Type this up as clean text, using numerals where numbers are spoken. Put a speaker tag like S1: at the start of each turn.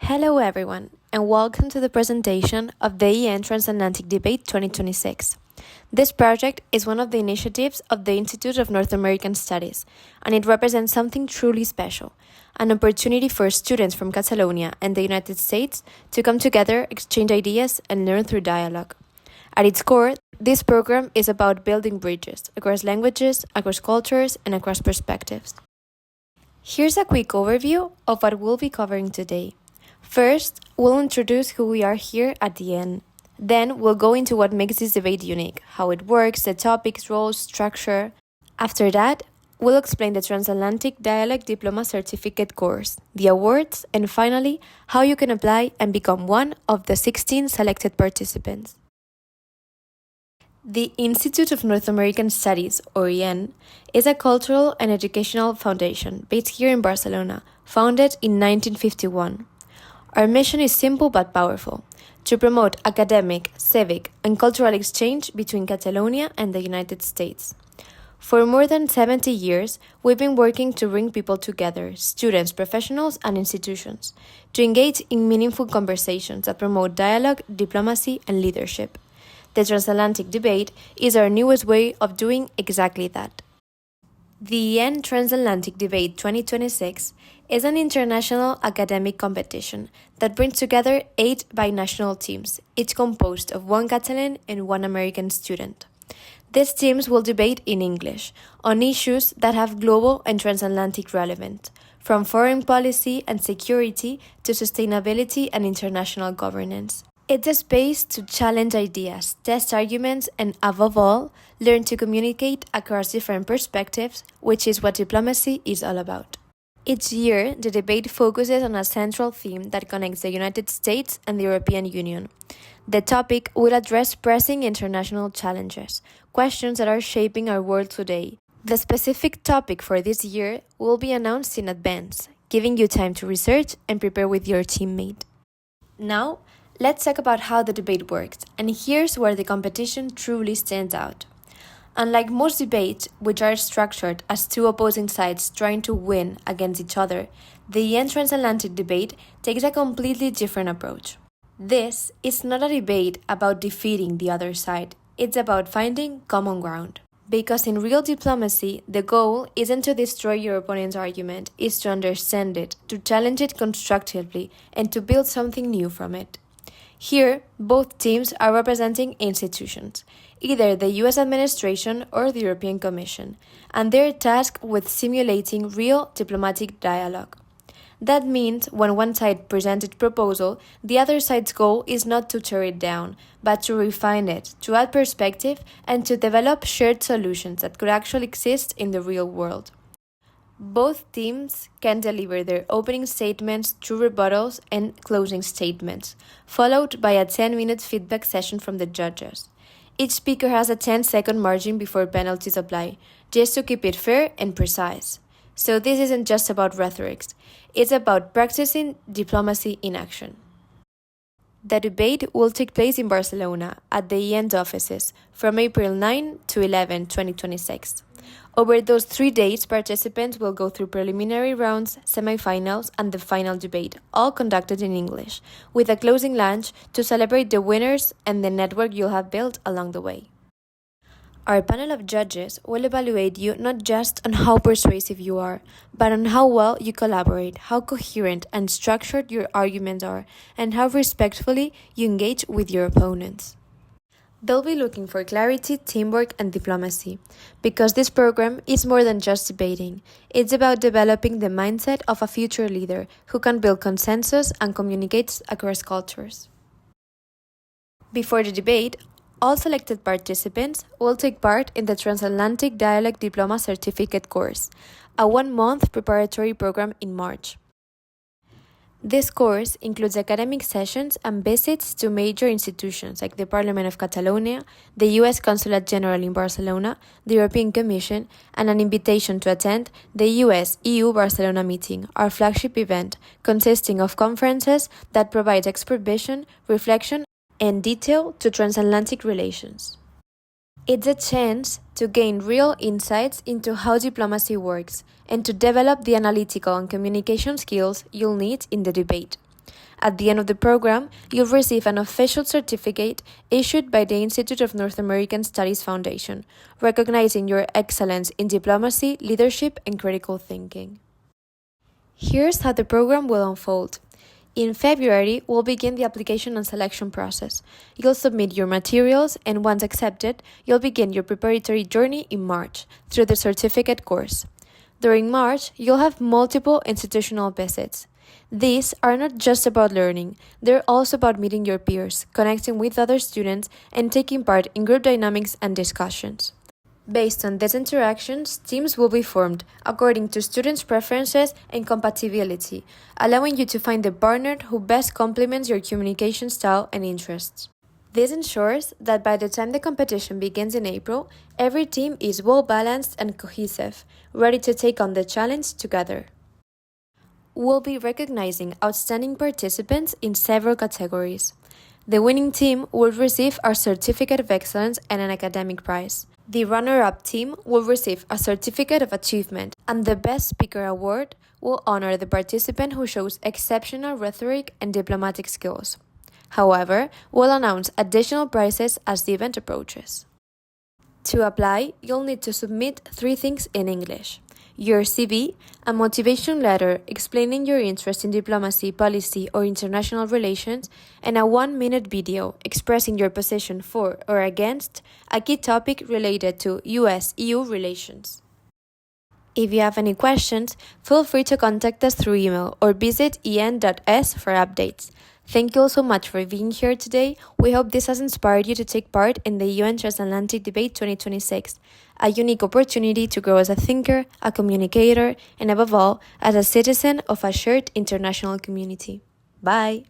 S1: Hello everyone, and welcome to the presentation of the IEN Transatlantic Debate 2026. This project is one of the initiatives of the Institute of North American Studies, and it represents something truly special, an opportunity for students from Catalonia and the United States to come together, exchange ideas, and learn through dialogue. At its core, this program is about building bridges across languages, across cultures, and across perspectives. Here's a quick overview of what we'll be covering today. First, we'll introduce who we are here at the end. Then, we'll go into what makes this debate unique, how it works, the topics, roles, structure. After that, we'll explain the Transatlantic Dialogue Diploma Certificate course, the awards, and finally, how you can apply and become one of the 16 selected participants. The Institute of North American Studies, or IEN, is a cultural and educational foundation based here in Barcelona, founded in 1951. Our mission is simple but powerful: to promote academic, civic, and cultural exchange between Catalonia and the United States. For more than 70 years, we've been working to bring people together, students, professionals, and institutions, to engage in meaningful conversations that promote dialogue, diplomacy, and leadership. The Transatlantic Debate is our newest way of doing exactly that. The IEN Transatlantic Debate 2026 is an international academic competition that brings together 8 binational teams, each composed of 1 Catalan and 1 American student. These teams will debate in English on issues that have global and transatlantic relevance, from foreign policy and security to sustainability and international governance. It's a space to challenge ideas, test arguments, and above all, learn to communicate across different perspectives, which is what diplomacy is all about. Each year, the debate focuses on a central theme that connects the United States and the European Union. The topic will address pressing international challenges, questions that are shaping our world today. The specific topic for this year will be announced in advance, giving you time to research and prepare with your teammate. Now, let's talk about how the debate works, and here's where the competition truly stands out. Unlike most debates, which are structured as 2 opposing sides trying to win against each other, the IEN Transatlantic Debate takes a completely different approach. This is not a debate about defeating the other side, it's about finding common ground. Because in real diplomacy, the goal isn't to destroy your opponent's argument, it's to understand it, to challenge it constructively, and to build something new from it. Here, both teams are representing institutions, either the US administration or the European Commission, and they're tasked with simulating real diplomatic dialogue. That means when one side presents its proposal, the other side's goal is not to tear it down, but to refine it, to add perspective, and to develop shared solutions that could actually exist in the real world. Both teams can deliver their opening statements through rebuttals and closing statements, followed by a 10-minute feedback session from the judges. Each speaker has a 10-second margin before penalties apply, just to keep it fair and precise. So this isn't just about rhetoric, it's about practicing diplomacy in action. The debate will take place in Barcelona at the IEN offices from April 9 to 11, 2026. Over those 3 days, participants will go through preliminary rounds, semifinals, and the final debate, all conducted in English, with a closing lunch to celebrate the winners and the network you'll have built along the way. Our panel of judges will evaluate you not just on how persuasive you are, but on how well you collaborate, how coherent and structured your arguments are, and how respectfully you engage with your opponents. They'll be looking for clarity, teamwork, and diplomacy, because this program is more than just debating. It's about developing the mindset of a future leader who can build consensus and communicates across cultures. Before the debate, all selected participants will take part in the Transatlantic Dialogue Diploma Certificate course, a 1-month preparatory program in March. This course includes academic sessions and visits to major institutions like the Parliament of Catalonia, the US Consulate General in Barcelona, the European Commission, and an invitation to attend the US-EU Barcelona meeting, our flagship event, consisting of conferences that provide expert vision, reflection, and detail to transatlantic relations. It's a chance to gain real insights into how diplomacy works and to develop the analytical and communication skills you'll need in the debate. At the end of the program, you'll receive an official certificate issued by the Institute of North American Studies Foundation, recognizing your excellence in diplomacy, leadership, and critical thinking. Here's how the program will unfold. In February, we'll begin the application and selection process. You'll submit your materials, and once accepted, you'll begin your preparatory journey in March through the certificate course. During March, you'll have multiple institutional visits. These are not just about learning, they're also about meeting your peers, connecting with other students, and taking part in group dynamics and discussions. Based on these interactions, teams will be formed according to students' preferences and compatibility, allowing you to find the partner who best complements your communication style and interests. This ensures that by the time the competition begins in April, every team is well-balanced and cohesive, ready to take on the challenge together. We'll be recognizing outstanding participants in several categories. The winning team will receive our Certificate of Excellence and an academic prize. The runner-up team will receive a Certificate of Achievement, and the Best Speaker Award will honor the participant who shows exceptional rhetoric and diplomatic skills. However, we'll announce additional prizes as the event approaches. To apply, you'll need to submit 3 things in English: your CV, a motivation letter explaining your interest in diplomacy, policy, or international relations, and a 1-minute video expressing your position for or against a key topic related to US-EU relations. If you have any questions, feel free to contact us through email or visit en.es for updates. Thank you all so much for being here today. We hope this has inspired you to take part in the IEN Transatlantic Debate 2026, a unique opportunity to grow as a thinker, a communicator, and above all, as a citizen of a shared international community. Bye!